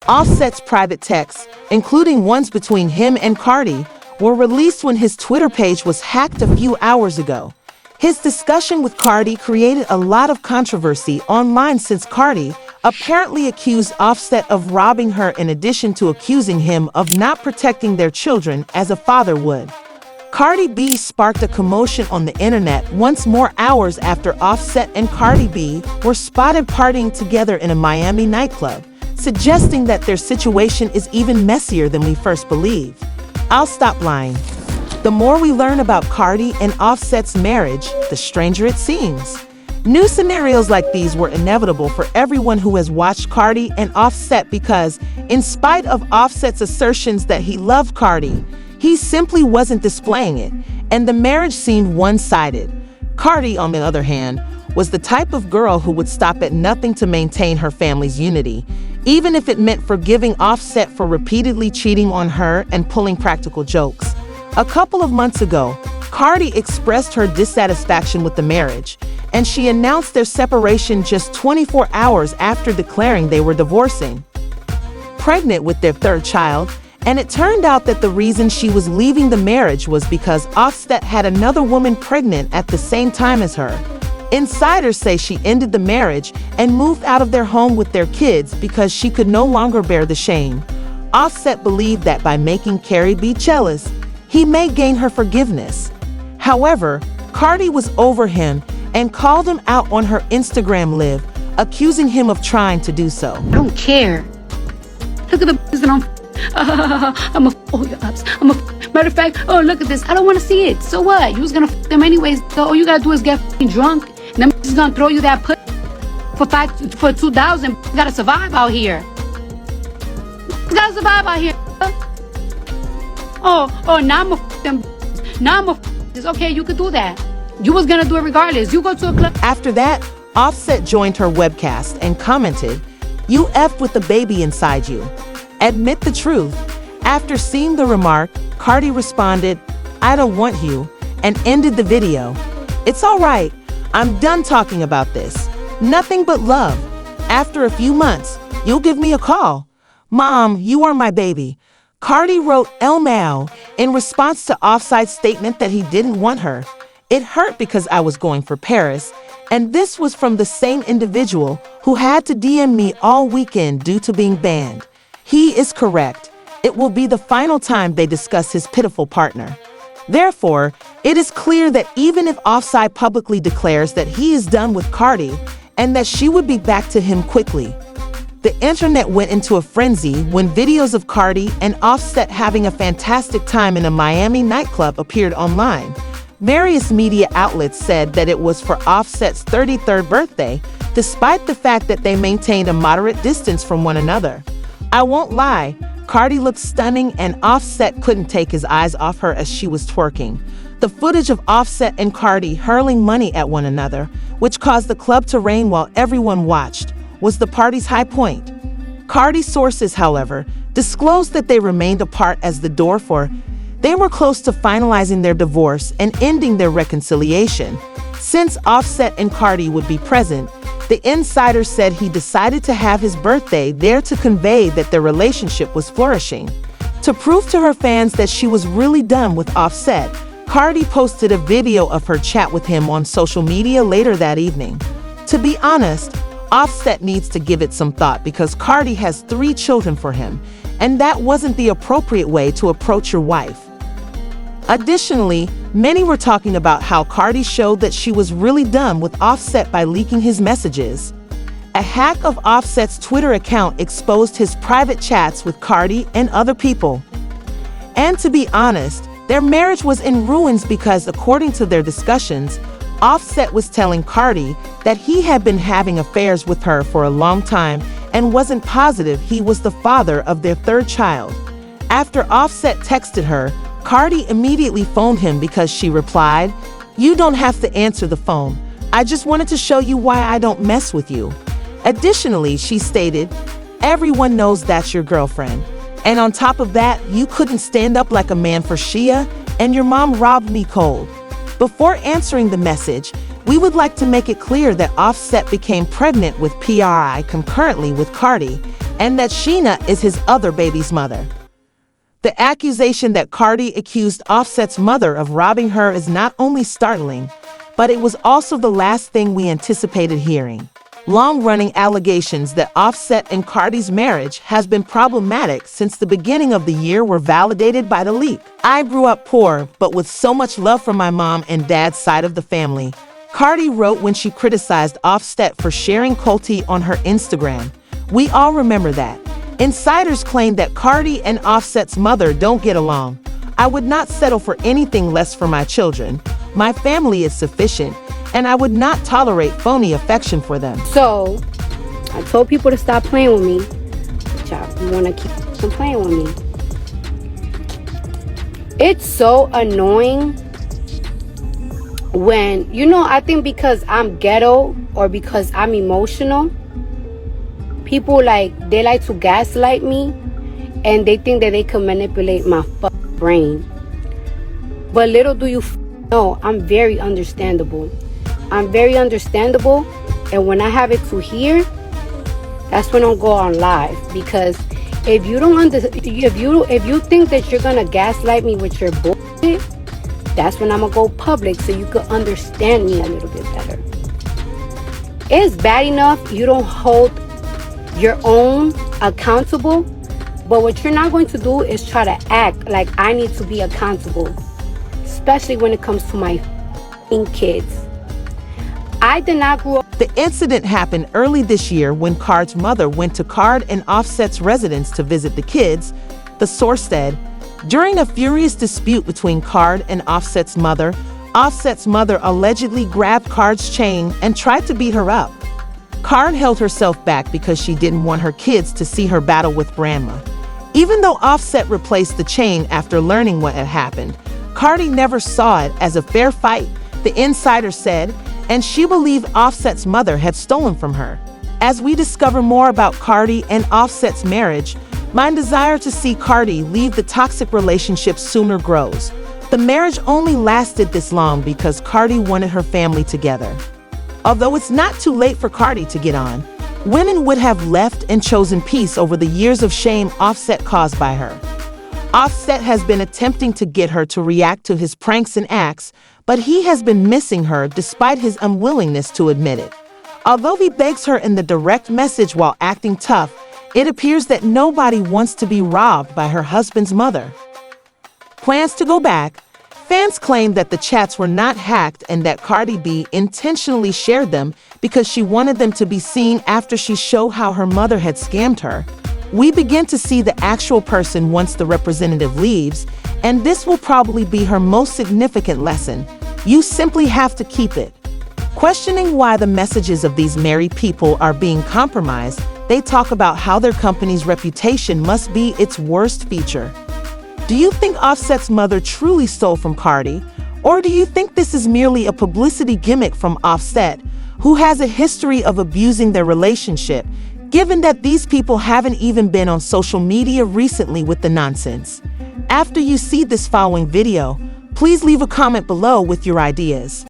Offset's private texts, including ones between him and Cardi, were released when his Twitter page was hacked a few hours ago. His discussion with Cardi created a lot of controversy online since Cardi apparently accused Offset of robbing her in addition to accusing him of not protecting their children as a father would. Cardi B sparked a commotion on the internet once more hours after Offset and Cardi B were spotted partying together in a Miami nightclub, suggesting that their situation is even messier than we first believed. I'll stop lying. The more we learn about Cardi and Offset's marriage, the stranger it seems. New scenarios like these were inevitable for everyone who has watched Cardi and Offset because, in spite of Offset's assertions that he loved Cardi, he simply wasn't displaying it, and the marriage seemed one-sided. Cardi, on the other hand, was the type of girl who would stop at nothing to maintain her family's unity, even if it meant forgiving Offset for repeatedly cheating on her and pulling practical jokes. A couple of months ago, Cardi expressed her dissatisfaction with the marriage, and she announced their separation just 24 hours after declaring they were divorcing. Pregnant with their third child, and it turned out that the reason she was leaving the marriage was because Offset had another woman pregnant at the same time as her. Insiders say she ended the marriage and moved out of their home with their kids because she could no longer bear the shame. Offset believed that by making Cardi B jealous, he may gain her forgiveness. However, Cardi was over him and called him out on her Instagram live, accusing him of trying to do so. I don't care. Look at the that I'm a all your ups. Matter of fact, oh look at this. I don't want to see it. So what? You was gonna f them anyways. So all you gotta do is get drunk. And them is gonna throw you that put for 2,000. You gotta survive out here. You gotta survive out here. Oh, now I'm a f them. Now I'm a f this. Okay, you could do that. You was gonna do it regardless. You go to a club. After that, Offset joined her webcast and commented, "You effed with the baby inside you. Admit the truth." After seeing the remark, Cardi responded, "I don't want you," and ended the video. "It's all right. I'm done talking about this. Nothing but love. After a few months, you'll give me a call. Mom, you are my baby." Cardi wrote LMAO in response to Offset's statement that he didn't want her. "It hurt because I was going for Paris," and this was from the same individual who had to DM me all weekend due to being banned. He is correct. It will be the final time they discuss his pitiful partner. Therefore, it is clear that even if Offset publicly declares that he is done with Cardi and that she would be back to him quickly, the internet went into a frenzy when videos of Cardi and Offset having a fantastic time in a Miami nightclub appeared online. Various media outlets said that it was for Offset's 33rd birthday, despite the fact that they maintained a moderate distance from one another. I won't lie, Cardi looked stunning and Offset couldn't take his eyes off her as she was twerking. The footage of Offset and Cardi hurling money at one another, which caused the club to rain while everyone watched, was the party's high point. Cardi's sources, however, disclosed that they remained apart as the door for they were close to finalizing their divorce and ending their reconciliation. Since Offset and Cardi would be present, the insider said he decided to have his birthday there to convey that their relationship was flourishing. To prove to her fans that she was really done with Offset, Cardi posted a video of her chat with him on social media later that evening. To be honest, Offset needs to give it some thought because Cardi has 3 children for him, and that wasn't the appropriate way to approach your wife. Additionally, many were talking about how Cardi showed that she was really done with Offset by leaking his messages. A hack of Offset's Twitter account exposed his private chats with Cardi and other people. And to be honest, their marriage was in ruins because, according to their discussions, Offset was telling Cardi that he had been having affairs with her for a long time and wasn't positive he was the father of their 3rd child. After Offset texted her, Cardi immediately phoned him because she replied, "You don't have to answer the phone. I just wanted to show you why I don't mess with you." Additionally, she stated, "Everyone knows that's your girlfriend. And on top of that, you couldn't stand up like a man for Shia, and your mom robbed me cold." Before answering the message, we would like to make it clear that Offset became pregnant with PRI concurrently with Cardi, and that Sheena is his other baby's mother. The accusation that Cardi accused Offset's mother of robbing her is not only startling, but it was also the last thing we anticipated hearing. Long-running allegations that Offset and Cardi's marriage has been problematic since the beginning of the year were validated by the leak. I grew up poor, but with so much love from my mom and dad's side of the family, Cardi wrote when she criticized Offset for sharing Colty on her Instagram. We all remember that. Insiders claim that Cardi and Offset's mother don't get along. I would not settle for anything less for my children. My family is sufficient, and I would not tolerate phony affection for them. So, I told people to stop playing with me. But y'all want to keep playing with me. It's so annoying when, I think because I'm ghetto or because I'm emotional, people they like to gaslight me, and they think that they can manipulate my brain. But little do you know, I'm very understandable. I'm very understandable, and when I have it to hear, that's when I'll go on live. Because if you don't if you think that you're gonna gaslight me with your bullshit, that's when I'm gonna go public so you could understand me a little bit better. It's bad enough you don't hold your own accountable, but what you're not going to do is try to act like I need to be accountable, especially when it comes to my kids. I did not grow up. The incident happened early this year when Card's mother went to Card and Offset's residence to visit the kids, the source said. During a furious dispute between Card and Offset's mother allegedly grabbed Card's chain and tried to beat her up. Card held herself back because she didn't want her kids to see her battle with Grandma. Even though Offset replaced the chain after learning what had happened, Cardi never saw it as a fair fight, the insider said, and she believed Offset's mother had stolen from her. As we discover more about Cardi and Offset's marriage, my desire to see Cardi leave the toxic relationship sooner grows. The marriage only lasted this long because Cardi wanted her family together. Although it's not too late for Cardi to get on, women would have left and chosen peace over the years of shame Offset caused by her. Offset has been attempting to get her to react to his pranks and acts, but he has been missing her despite his unwillingness to admit it. Although he begs her in the direct message while acting tough, it appears that nobody wants to be robbed by her husband's mother. Plans to go back. Fans claim that the chats were not hacked and that Cardi B intentionally shared them because she wanted them to be seen after she showed how her mother had scammed her. We begin to see the actual person once the representative leaves, and this will probably be her most significant lesson. You simply have to keep it. Questioning why the messages of these married people are being compromised, they talk about how their company's reputation must be its worst feature. Do you think Offset's mother truly stole from Cardi? Or do you think this is merely a publicity gimmick from Offset, who has a history of abusing their relationship, given that these people haven't even been on social media recently with the nonsense? After you see this following video, please leave a comment below with your ideas.